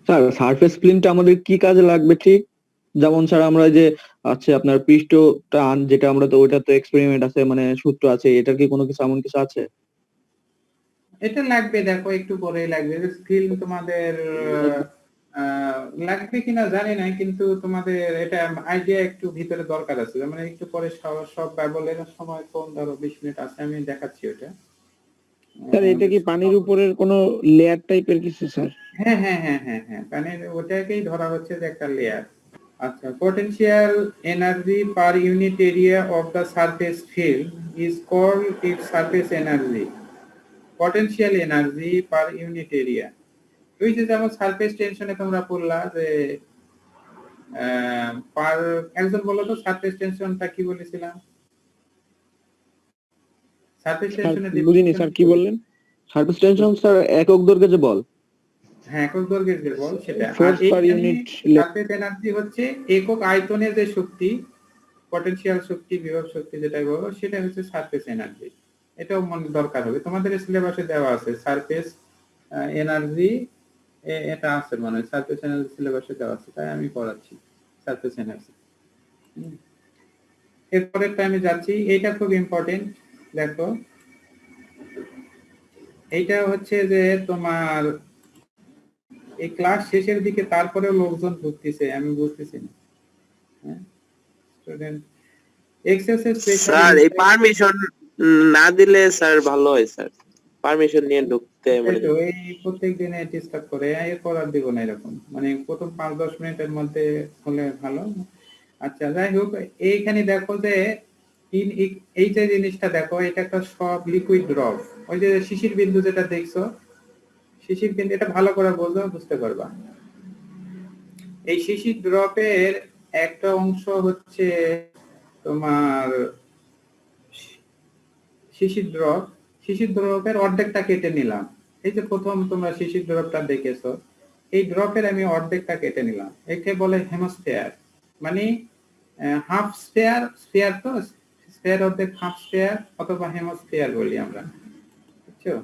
স্যার সারফেস ফিল্মটা আমাদের কি কাজে লাগবে ঠিক? যেমন স্যার আমরা যে আছে আপনার পৃষ্ঠ টান, যেটা আমরা তো ওইটা তো এক্সপেরিমেন্ট আছে, মানে সূত্র আছে, এটার কি কোনো কিছু এমন কিছু আছে? এটা লাগবে, দেখো একটু পরেই লাগবে। ফিল্ম তোমাদের লাগবে কিনা জানি না, কিন্তু তোমাদের এটা আইডিয়া একটু ভিতরে দরকার আছে, মানে একটু পরে সব ব্যবহারের সময় কোন ধরো 20 মিনিট আছে, আমি দেখাচ্ছি ওটা। স্যার এটা কি পানির উপরের কোনো লেয়ার টাইপের কিছু স্যার? হ্যাঁ হ্যাঁ হ্যাঁ হ্যাঁ হ্যাঁ, পানির ওটাকেই ধরা হচ্ছে যে একটা লেয়ার। আচ্ছা, potential energy per unit area of the surface field is called its surface energy. Potential energy per unit area, ওই যে যেমন সারফেস টেনশনে তোমরা পড়লা যে পার, একজন বলো তো সারফেস টেনশনটা কি বলেছিলাম? সারফেস টেনশনের বুঝিনি স্যার, কি বললেন? সারফেস টেনশন স্যার একক দৈর্ঘ্যে যে বল। হ্যাঁ, একক দৈর্ঘ্যের যে বল সেটা। আর ফোর্স পার এইখানে ইউনিট সারফেস এনার্জি হচ্ছে একক আয়তনে যে শক্তি, পটেনশিয়াল শক্তি, বিভব শক্তি যেটা বলো, সেটা হচ্ছে সারফেস এনার্জি। এটাও মনে দরকার হবে, তোমাদের সিলেবাসে দেওয়া আছে সারফেস এনার্জি, এটা আছে মানে সারফেস এনার্জি সিলেবাসে দেওয়া আছে, তাই আমি পড়াচ্ছি সারফেস এনার্জি। এরপরেরটা আমি যাচ্ছি, এটা খুব ইম্পর্টেন্ট, দেখো এইটা হচ্ছে যে তোমার এই ক্লাস শেষের দিকে তারপরেও লোকজন ঢুকতেছে, আমি বুঝতেছি না। স্টুডেন্ট এক্সেসেস স্যার এই পারমিশন না দিলে স্যার ভালো হয় স্যার, পারমিশন নিয়ে ঢুকতে মানে এই প্রত্যেক দিনে ডিস্টার্ব করে, এরপর আর দিব না এরকম, মানে প্রথম 5-10 মিনিটের মধ্যে হলে ভালো। আচ্ছা, যাই হোক, এইখানে দেখো যে এই যে জিনিসটা দেখো, এটা একটা সব লিকুইড ড্রপ, ওই যে শিশির বিন্দু যেটা দেখছো, শিশির বিন্দু, এটা ভালো করে বুঝতে পারবা। এই শিশির ড্রপের একটা অংশ হচ্ছে তোমার শিশির ড্রপের অর্ধেকটা কেটে নিলাম। এই যে প্রথম তোমরা শিশির ড্রপটা দেখেছো, এই ড্রপের আমি অর্ধেকটা কেটে নিলাম, একে বলে হেমোস্ফিয়ার, মানে হাফ স্ফিয়ার, তো স্পেয়ার অর্ধেক হাফ স্পেয়ার অথবা হেমোস্ফিয়ার বলি আমরা, বুঝছো?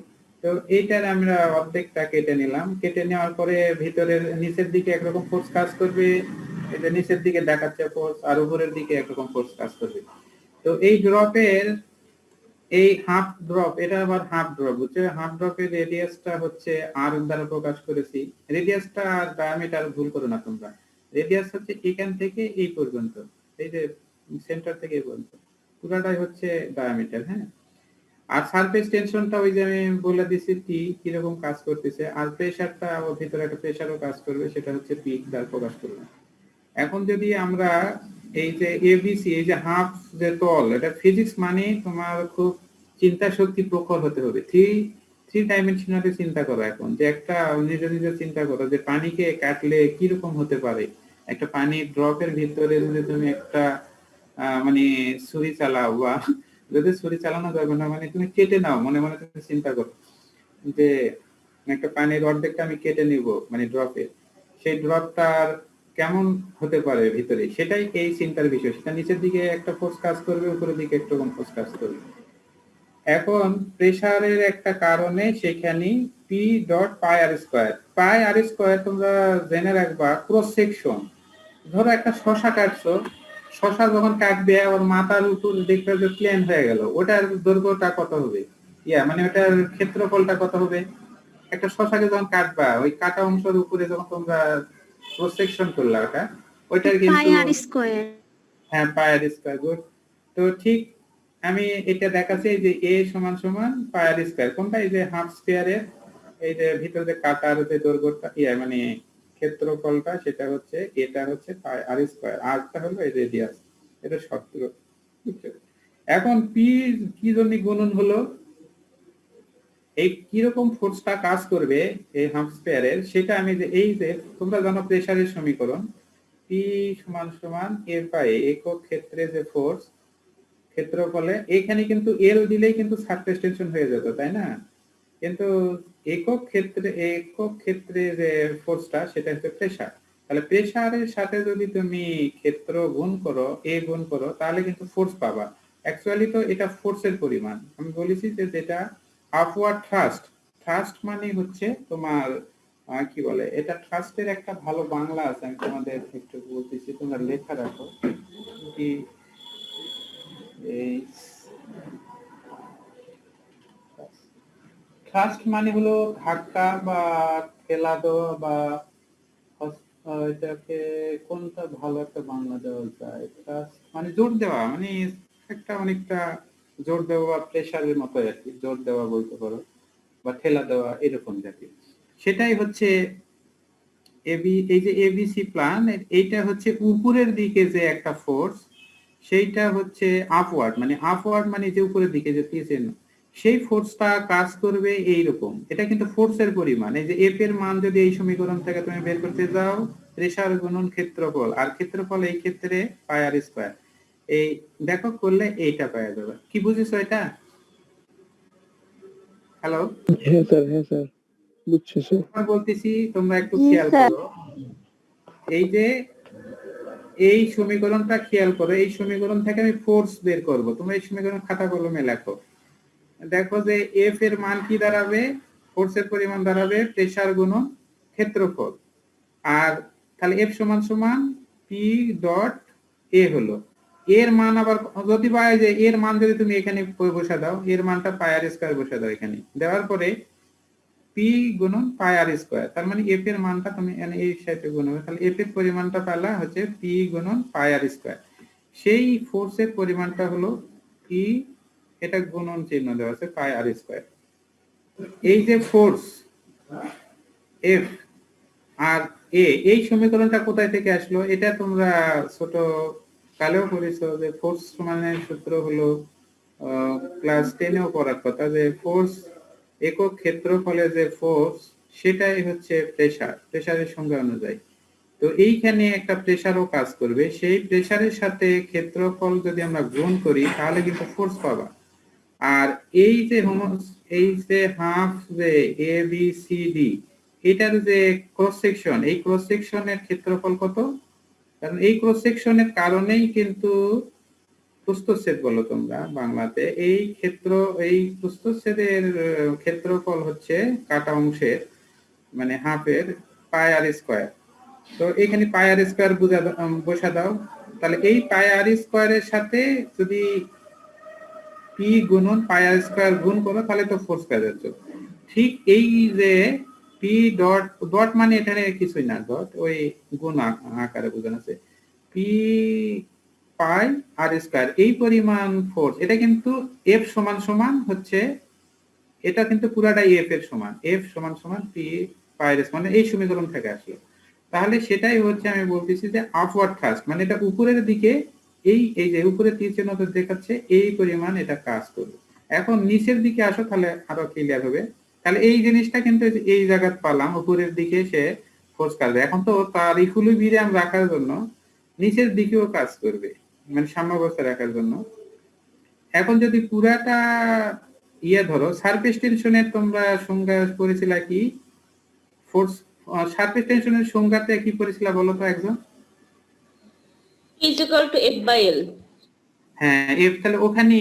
তো এইটার আমরা অর্ধেকটা কেটে নিলাম, কেটে নেওয়ার পরে ভিতরের নিচের দিকে একরকম ফোর্স কাজ করবে, এটা নিচের দিকে দেখাচ্ছে ফোর্স, আর উপরের দিকে একরকম ফোর্স কাজ করবে। তো এই ড্রপের এই হাফ ড্রপ, এটা আবার হাফ ড্রপ, বুঝছো? হাফ ড্রপের রেডিয়াসটা হচ্ছে আর দ্বারা প্রকাশ করেছি। রেডিয়াসটা আর ডায়ামিটার ভুল করো না তোমরা, রেডিয়াস হচ্ছে এখান থেকে এই পর্যন্ত, এই যে সেন্টার থেকে এই পর্যন্ত পুরাটাই হচ্ছে ডায়ামিটার, হ্যাঁ। আর সারফেস টেনশনটা ওই যে আমি বলে দিছি টি কিরকম কাজ করতেছে, আর প্রেসারটা ওর ভিতরে একটা প্রেসারও কাজ করবে, সেটা হচ্ছে পি দ্বারা প্রকাশ করবে। এখন যদি আমরা এই যে এবিসি, এই যে হাফ যে তল, এটা ফিজিক্স মানে তোমার খুব চিন্তা শক্তি প্রখর হতে হবে। থ্রি ডাইমেনশনালি চিন্তা করো এখন, যে একটা নিজে নিজে চিন্তা করো যে পানিকে কাটলে কিরকম হতে পারে। একটা পানির ড্রপের ভিতরে যদি তুমি একটা মানে ছুরি চালাও, বা যদি ছুরি চালানো যাবে না, মানে তুমি কেটে নাও, মনে মনে তুমি চিন্তা করো যে একটা পানির অর্ধেকটা আমি কেটে নিব মানে ড্রপে, সেই ড্রপটার কেমন হতে পারে ভিতরে, সেটাই এই চিন্তার বিষয়। সেটা নিচের দিকে একটা ফোর্স কাজ করবে, উপরের দিকে একটা ফোর্স কাজ করবে। এখন প্রেসারের একটা কারণে সেখানে পি ডট পাই আর স্কোয়ার, পাই আর স্কোয়ার তোমরা জেনে রাখবা ক্রস সেকশন। ধরো একটা শশা কাটছো, শশা যখন কাটবে ওর মাথার উপর দেখবে যে প্লেন হয়ে গেল, ওটার দৈর্ঘ্যটা কত হবে, মানে ওটার ক্ষেত্রফলটা কত হবে? একটা শশাকে যখন কাটবা, ওই কাটা অংশের উপরে যখন তোমরা ক্রস সেকশন করলা, ওইটার পাই কিন্তু আর স্কোয়ার। হ্যাঁ পাই আর স্কোয়ার, গুড। তো ঠিক আমি এটা দেখাচ্ছি যে এ সমান সমান পাই আর স্কোয়ার, কোনটা? এই যে হাফ স্কোয়ারের এই যে ভিতরে যে কাটার যে দৈর্ঘ্যটা মানে ক্ষেত্রফলটা, সেটা হচ্ছে, এটা হচ্ছে পাই আর স্কোয়ার, আরটা হলো এই রেডিয়াস, এটা সূত্র। এখন পি কি জন্য গুণন হলো, এই কিরকম ফোর্সটা কাজ করবে এই হাফ স্পেয়ারের, সেটা আমি যে এই যে তোমরা জানো প্রেসারের সমীকরণ পি সমান সমান এ বাই একক ক্ষেত্রে যে ফোর্স, ক্ষেত্রফলে এখানে কিন্তু এল দিলেই কিন্তু সারফেস টেনশন হয়ে যেত, তাই না? কিন্তু একক ক্ষেত্রে যে ফোর্সটা, সেটা হচ্ছে প্রেসার। তাহলে প্রেসারের সাথে যদি তুমি ক্ষেত্র গুণ করো, এ গুণ করো, তাহলে কিন্তু ফোর্স পাবা। অ্যাকচুয়ালি তো এটা ফোর্সের পরিমাণ। আমি বলেছি যে যেটা আপওয়ার্ড থ্রাস্ট মানে হচ্ছে তোমার কি বলে, এটা থ্রাস্টের একটা ভালো বাংলা আছে, আমি তোমাদের একটু বলতেছি, তোমরা লেখা রাখো কি এই থ্রাস্ট মানে হলো ধাক্কা বা ঠেলা দেওয়া, বা এটাকে কোনটা ভালো একটা বাংলা দেওয়া যায়, থ্রাস্ট মানে জোর দেওয়া, মানে একটা অনেকটা জোর দেওয়া বা প্রেসারের মতো আর কি, জোর দেওয়া বলতে পারো, বা ঠেলা দেওয়া এরকম জাতীয়। সেটাই হচ্ছে এই যে এবিসি প্ল্যান, এইটা হচ্ছে উপরের দিকে যে একটা ফোর্স, সেইটা হচ্ছে আপওয়ার্ড, মানে যে উপরের দিকে যে পিছন, সেই ফোর্সটা কাজ করবে এইরকম। এটা কিন্তু ফোর্সের পরিমাণ। এই যে এফ এর মান যদি এই সমীকরণ থেকে তুমি বের করতে যাও, প্রেসার গুণন ক্ষেত্রফল, আর ক্ষেত্রফল এই ক্ষেত্রে পাই আর স্কয়ার, এই দেখো করলে এইটা পাওয়া যাবে। কি বুঝেছো এটা? হ্যালো, হ্যাঁ স্যার বুঝছি স্যার। বলতেছি, তোমরা একটু খেয়াল করো, এই যে এই সমীকরণটা খেয়াল করো, এই সমীকরণ থেকে আমি ফোর্স বের করব, তোমরা এই সমীকরণ খাতা কলমে লেখো। দেখো যে এফ এর মান কি দাঁড়াবে, ফোর্সের পরিমাণ দাঁড়াবে প্রেসার গুণন ক্ষেত্রফল, আর তাহলে এফ সমান সমান পি ডট এ হলো। এর মান আবার যদি পাই যে এর মান যদি তুমি এখানে বসা দাও, এর মানটা পাই আর স্কয়ার বসা দাও এখানে, দেওয়ার পরে পি গুণন পাই আর স্কয়ার, তার মানে এফ এর মানটা তুমি এই সাথে গুণ হবে, তাহলে এফ এর পরিমাণটা পেলা হচ্ছে পি গুণন পাই আর স্কয়ার। সেই ফোর্সের পরিমাণটা হলো পি, এটা গুণন চিহ্ন দেওয়া আছে পাই আর স্কয়ার। এই যে ফোর্স এফ আর এ, এই সমীকরণটা কোথায় থেকে আসলো? এটা তোমরা ছোট কালেও পড়েছো যে ফোর্স সমানের সূত্র হলো ক্লাস 10এও পড়ার কথা, যে ফোর্স একক ক্ষেত্রফলে যে ফোর্স, সেটাই হচ্ছে প্রেসারের সংজ্ঞা অনুযায়ী। তো এইখানে একটা প্রেসারও কাজ করবে, সেই প্রেসারের সাথে ক্ষেত্রফল যদি আমরা গুণ করি, তাহলে কিন্তু ফোর্স পাবা। আর এই যে হাফ যে এ বি সি ডি, এটার যে ক্রস সেকশন, এই ক্রস সেকশনের ক্ষেত্রফল কত? কারণ এই ক্রস সেকশনের কারণেই কিন্তু প্রস্থচ্ছেদ বলো তোমরা বাংলাতে, এই প্রস্থচ্ছেদের ক্ষেত্রফল হচ্ছে কাটা অংশের মানে হাফের পাই আর স্কয়ার। তো এখানে পাই আর স্কয়ার বসা দাও, তাহলে এই পাই আর স্কয়ারের সাথে যদি পি গুণন পাই আর স্কয়ার গুণ করো তাহলে তো ফোর্স পেয়ে যাচ্ছ। ঠিক এই যে পি ডট ডট মানে এখানে কিছুই না, ডট ওই গুণ আকারে বোঝানো আছে, পি পাই আর স্কয়ার এই পরিমাণ ফোর্স, এটা কিন্তু এফ সমান সমান হচ্ছে, এটা কিন্তু পুরাটাই এফ এর সমান, এফ সমান সমান পি পাই আর মানে এই সমীকরণ থেকে আসলো। তাহলে সেটাই হচ্ছে আমি বলতেছি যে আপওয়ার্ড থ্রাস্ট মানে এটা উপরের দিকে, এই যে উপরে তীর চিহ্ন দেখাচ্ছে এই পরিমাণ এটা কাজ করবে। এখন নিচের দিকে আসো তাহলে আরো ক্লিয়ার হবে। তাহলে এই জিনিসটা কিন্তু এই জায়গা পালাম, উপরের দিকে সে ফোর্স কাজ করে। এখন তো তার ইকুইলিব্রিয়াম রাখার জন্য নিচের দিকেও কাজ করবে, মানে সাম্যাবস্থা রাখার জন্য। এখন যদি পুরাটা ধরো সারফেস টেনশনের তোমরা সংজ্ঞা পড়েছিল কি, ফোর্স সারফেস টেনশনের সংজ্ঞাতে কি পড়েছিল বলো তো একজন? Equal to F by L. হ্যাঁ এফ, তাহলে ওখানে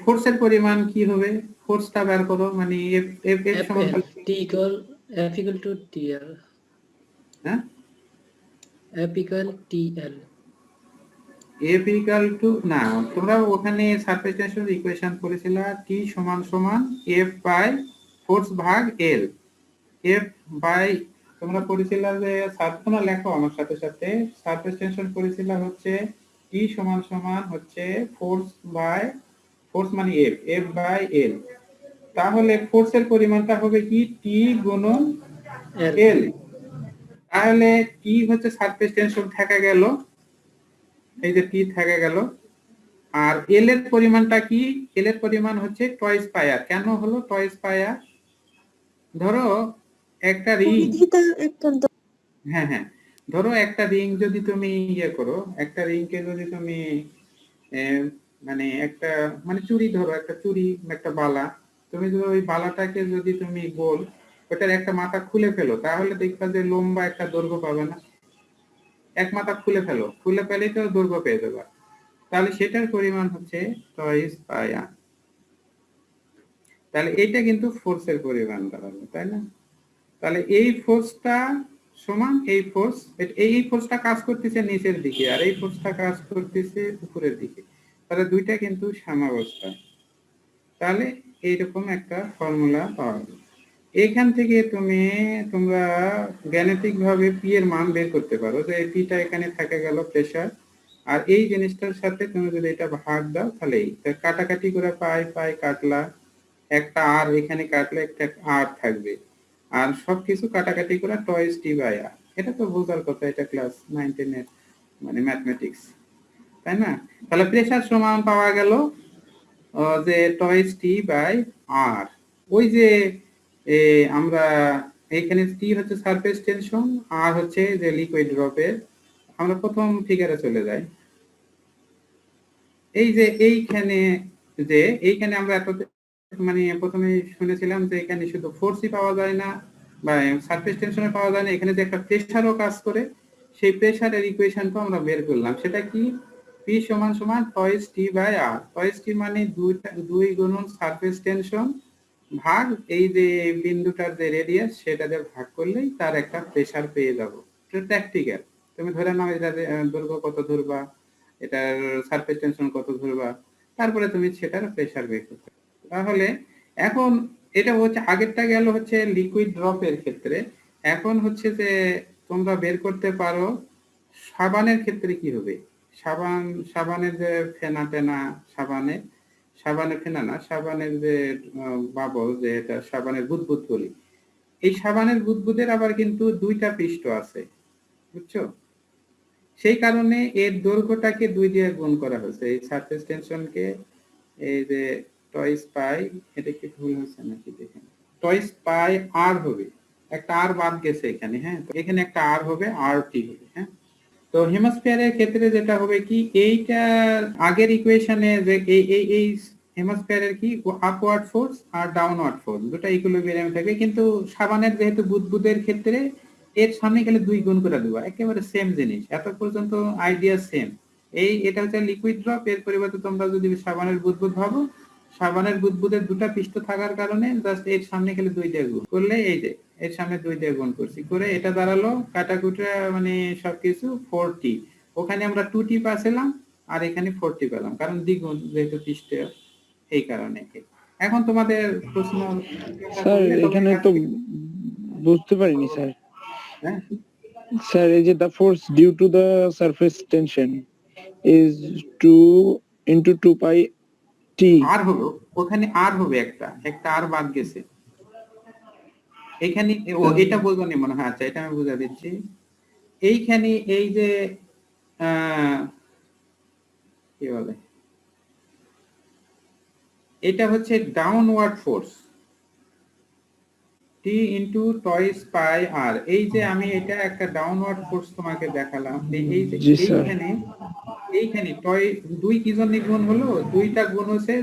ফোর্সের পরিমাণ কি হবে, ফোর্সটা বের করো, মানে এফ এফ এর সমান T equal F equal to টি এল। হ্যাঁ F equal T L. F equal to না, তোমরা ওখানে সারফেস টেনশনের ইকুয়েশন করেছিল টি সমান সমান এফ বাই ফোর্স ভাগ এল। এফ বাই তোমরা পড়েছিল যে তোমরা লেখো আমার সাথে সাথে, সারফেস টেনশন পড়েছিল হচ্ছে টি সমান সমান হচ্ছে ফোর্স বাই ফোর্স মানে এফ, এফ বাই এল। তাহলে ফোর্সের পরিমাণটা হবে কি টি গুণন এল। তাহলে টি হচ্ছে সারফেস টেনশন থেকে গেল, এই যে টি থেকে গেল, আর এল এর পরিমাণটা কি, এল এর পরিমাণ হচ্ছে টয়েস পাই আর। কেন হলো টয়েস পাই আর? ধরো একটা রিং, হ্যাঁ হ্যাঁ, ধরো একটা রিং যদি তুমি করো, একটা রিংকে যদি তুমি মানে একটা মানে চুড়ি, ধরো একটা চুড়ি একটা বালা, তুমি যদি ওই বালাটাকে যদি তুমি গোল, ওটার একটা মাথা খুলে ফেলো, তাহলে দেখবা যে লম্বা একটা দৈর্ঘ্য পাবে না। এক মাথা খুলে ফেলো, খুলে ফেলেই তো দৈর্ঘ্য পেয়ে যাবে। তাহলে সেটার পরিমাণ হচ্ছে টয়েস পাই আর। তাহলে এইটা কিন্তু ফোর্সের পরিমাণ দাঁড়াবে, তাই না? তাহলে এই ফোর্সটা সমান এই ফোর্স, এই ফোর্সটা কাজ করতেছে নিচের দিকে আর এই ফোর্সটা কাজ করতেছে উপরের দিকে, তাহলে দুইটা কিন্তু সাম্যাবস্থা। তাহলে এইরকম একটা ফর্মুলা পাওয়া গেল। এখান থেকে তোমরা গাণিতিক ভাবে পি এর মান বের করতে পারো, যে এই পিটা এখানে থেকে গেল প্রেসার, আর এই জিনিসটার সাথে তুমি যদি এটা ভাগ দাও তাহলে এই কাটাকাটি করে পাই পাই কাটলা, একটা আর এখানে কাটলে একটা আর থাকবে, আর সবকিছু কাটাকাটি করে টয়েস টি বাই আর। এটা তো বোঝার কথা, এটা ক্লাস 9 এর মানে ম্যাথমেটিক্স, তাই না? তাহলে প্রেসার সমান পাওয়া গেল যে টয়েস টি বাই আর। ওই যে আমরা এখানে টি হচ্ছে সারফেস টেনশন, আর হচ্ছে যে লিকুইড ড্রপের। আমরা প্রথম ফিগারে চলে যাই। এই যে এইখানে আমরা এত মানে প্রথমে শুনেছিলাম যে এখানে শুধু ফোর্সই পাওয়া যায় না বা সারফেস টেনশনে পাওয়া যায় না, এখানে যে একটা প্রেসারও কাজ করে, সেই প্রেসারের ইকুয়েশনটা আমরা বের করলাম। সেটা কি, পি সমান সমান twice T by R. Twice T মানে দুই গুণন সারফেস টেনশন ভাগ এই যে বিন্দুটার যে রেডিয়াস, সেটা দিয়ে ভাগ করলেই তার একটা প্রেসার পেয়ে যাবো। প্র্যাকটিক্যাল, তুমি ধরে নাও এটা দৈর্ঘ্য কত ধরবা, এটার সারফেস টেনশন কত ধরবা, তারপরে তুমি সেটার প্রেসার বের করতে। তাহলে এখন এটা হচ্ছে আগেরটা গেল হচ্ছে লিকুইড ড্রপের ক্ষেত্রে। এখন হচ্ছে যে তোমরা বের করতে পারো সাবানের ক্ষেত্রে কি হবে। সাবানের যে ফেনা সাবানের যে বাবল, যে এটা সাবানের বুদবুদ বলি, এই সাবানের বুদবুদের আবার কিন্তু দুইটা পৃষ্ঠ আছে, বুঝছো? সেই কারণে এর দৈর্ঘ্যটাকে 2 দিয়ে গুণ করা হয়েছে। এই সারফেস টেনশনকে এই যে টয়েস পাই, এটা কি ভুল হয়েছে নাকি দেখেন, টয়েস পাই আর হবে, একটা আর বাদ গেছে এখানে, হ্যাঁ, তো এখানে একটা আর হবে, আর টি হবে, হ্যাঁ। তো হেমিস্ফিয়ারের ক্ষেত্রে যেটা হবে কি, এইটা আগের ইকুয়েশনে যে এই হেমিস্ফিয়ারের কি আপওয়ার্ড ফোর্স আর ডাউনওয়ার্ড ফোর্স দুটো ইকুইলিব্রিয়ামে থাকবে, কিন্তু সাবানের যেহেতু বুদবুদের ক্ষেত্রে এর সামনে গেলে 2 গুণ করে দেবো, একেবারে সেম জিনিস, এত পর্যন্ত আইডিয়া সেম। এটা হচ্ছে লিকুইড ড্রপ, এর পরিবর্তে তোমরা যদি সাবানের বুদবুদ ভাবো, সাবানের বুদবুদের দুটা পৃষ্ঠ থাকার কারণে জাস্ট এর সামনে খেলে 2 দিয়ে গুণ করলে, এই যে এর সামনে 2 দিয়ে গুণ করছি করে এটা দাঁড়ালো কাটাকুটা মানে সবকিছু 4t। ওখানে আমরা 2t পাচ্ছিলাম আর এখানে 4t পেলাম, কারণ দ্বিগুণ যেহেতু পৃষ্ঠ, এই কারণে। এখন তোমাদের প্রশ্ন স্যার এখানে তো বুঝতে পারিনি স্যার। হ্যাঁ স্যার এই যে the force due to the surface tension is 2 into 2 pi t. আর হলো ওখানে আর হবে একটা আর বাদ গেছে এইখানে, এটা বলবো না মনে হয়। আচ্ছা এটা আমি বুঝা দিচ্ছি। এইখানে এই যে কি বলে, এটা হচ্ছে downward force t into twice pi r. এই যে আমি এটা একটা ডাউনওয়ার্ড ফোর্স তোমাকে দেখালাম, এই যে এইখানে টয় 2 কি জন্য গুণ হলো, 2টা গুণ হচ্ছে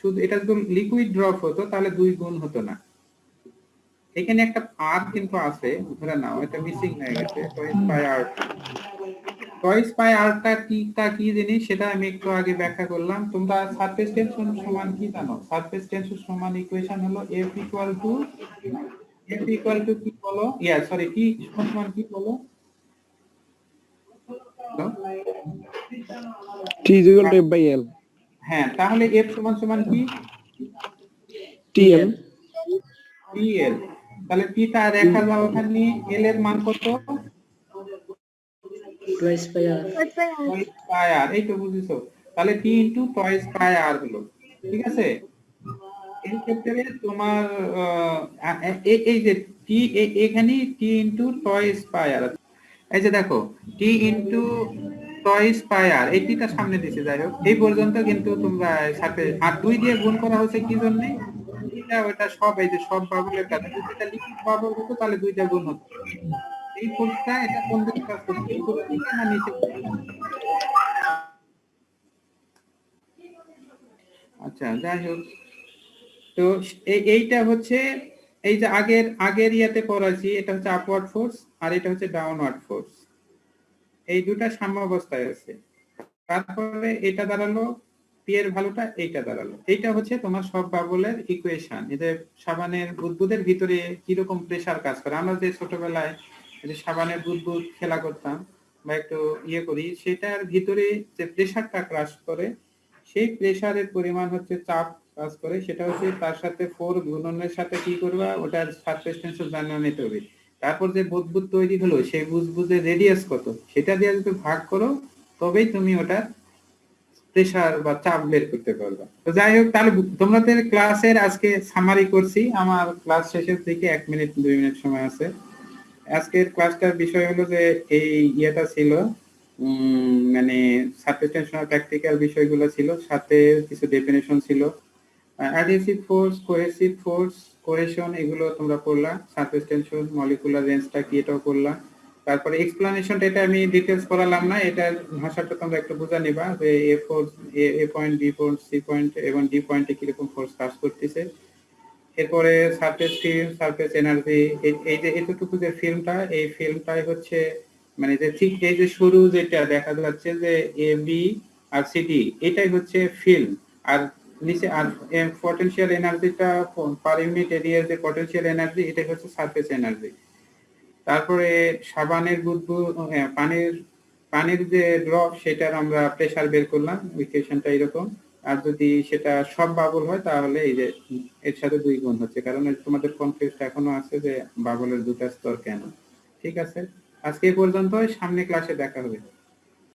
শুধু এটা যদি লিকুইড ড্রপ হতো তাহলে 2 গুণ হতো না। এখানে একটা আর কিন্তু আছে, ধরে নাও এটা মিসিং হয়ে গেছে। টয়েস পাই আরটা কি জিনিস সেটা আমি একটু আগে ব্যাখ্যা করলাম। তোমরা সারফেস টেনশন সমান কি জানো? সারফেস টেনশন সমান ইকুয়েশন হলো F ইকুয়াল টু কি বলো, কি সমান কি বলো, T is equal to F by L. হ্যাঁ তাহলে F সমান কি? TL. TL। তাহলে টিটা রেখা যাও, ওখানে L এর মান কত? টয়েস পাই আর। টয়েস পাই আর, এই তো বুঝিছো। তাহলে T ইনটু টয়েস পাই আর হলো, ঠিক আছে। এই ক্ষেত্রে তোমার এই যে T এখানে T into twice pi r, এই যে দেখো T into twice pi r, এই টিটা সামনে দিছে। যাই হোক এই পর্যন্ত কিন্তু তোমরা সাথে আর 2 দিয়ে গুণ করা হচ্ছে কি জন্য, এটা ওটা সব এই যে সব বাবলের কাছে, যদি এটা লিকুইড বাবল হতো তাহলে 2 দিয়ে গুণ হতো। এই ফোর্সটা এটা কোন দিকে কাজ করছে, উপরের দিকে না নিচে? আচ্ছা যাই হোক, তো এইটা হচ্ছে এই যে আগের ইয়াতে পড়াছি, এটা হচ্ছে আপওয়ার্ড ফোর্স আর এটা হচ্ছে ডাউনওয়ার্ড ফোর্স। এই দুটা সাম্যাবস্থায় আছে। তারপরে এটা দাঁড়ালো পি এর ভ্যালুটা, এইটা দাঁড়ালো। এইটা হচ্ছে তোমার সব বাবলের ইকুয়েশন। এদের সাবানের বুদবুদের ভিতরে কিরকম প্রেসার কাজ করে। আমরা যে ছোটবেলায় যে সাবানের বুদবুদ খেলা করতাম বা একটু করি, সেটার ভিতরে যে প্রেসারটা ক্রাশ করে, সেই প্রেসারের পরিমাণ হচ্ছে চাপ কাজ করে। সেটা হচ্ছে তার সাথে 4 গুণনের সাথে কি করবা, ওটার সারফেস টেনশন জানিয়ে নিতে হবে। তারপর যে বুদবুদ তৈরি হলো সেই বুদবুদের রেডিয়াস কত, সেটা দিয়ে যদি ভাগ করো তবেই তুমি ওটার প্রেসার বা চাপ বের করতে পারবে। তো যাই হোক, তাহলে তোমাদের ক্লাসের আজকে সামারি করছি। আমার ক্লাস শেষের দিকে 1 মিনিট 2 মিনিট সময় আছে। আজকের ক্লাসটার বিষয় হলো যে এই ইয়েটা ছিল মানে সারফেস টেনশন প্র্যাকটিক্যাল বিষয়গুলো ছিল, সাথে কিছু ডেফিনেশন ছিল। Adhesive force, cohesive force, cohesion, এগুলো তোমরা পড়লা। সারফেস টেনশন, মলিকুলার রেঞ্জটা কি এটাও পড়লা। তারপরে এক্সপ্লানেশনটা এটা আমি ডিটেইলস করালাম না, এটার ভাষাটা তোমরা একটু বুঝে নিবা যে A force, A point, B point, C point এবং ডি পয়েন্টে কিরকম ফোর্স কাজ করতেছে। এরপরে সারফেস ফিল্ম, সারফেস এনার্জি, এই যে এতটুকু যে ফিল্মটা, এই ফিল্মটাই হচ্ছে মানে যে ঠিক এই যে শুরু যেটা দেখা যাচ্ছে যে A B R C D, এটাই হচ্ছে ফিল্ম। আর নিচে আর পটেনশিয়াল এনার্জিটা পার ইউনিট এরিয়ার যে পটেনশিয়াল এনার্জি, এটাই হচ্ছে সারফেস এনার্জি। তারপরে সাবানের বুদবুদ, পানির যে ড্রপ, সেটার আমরা প্রেসার বের করলাম, ইকুয়েশনটা এরকম। আর যদি সেটা সব বাবল হয় তাহলে এই যে এর সাথে 2 গুণ হচ্ছে, কারণ তোমাদের কনফিউজড এখনো আছে যে বাবলের 2টা স্তর কেন। ঠিক আছে, আজকে এই পর্যন্ত, সামনে ক্লাসে দেখা হবে।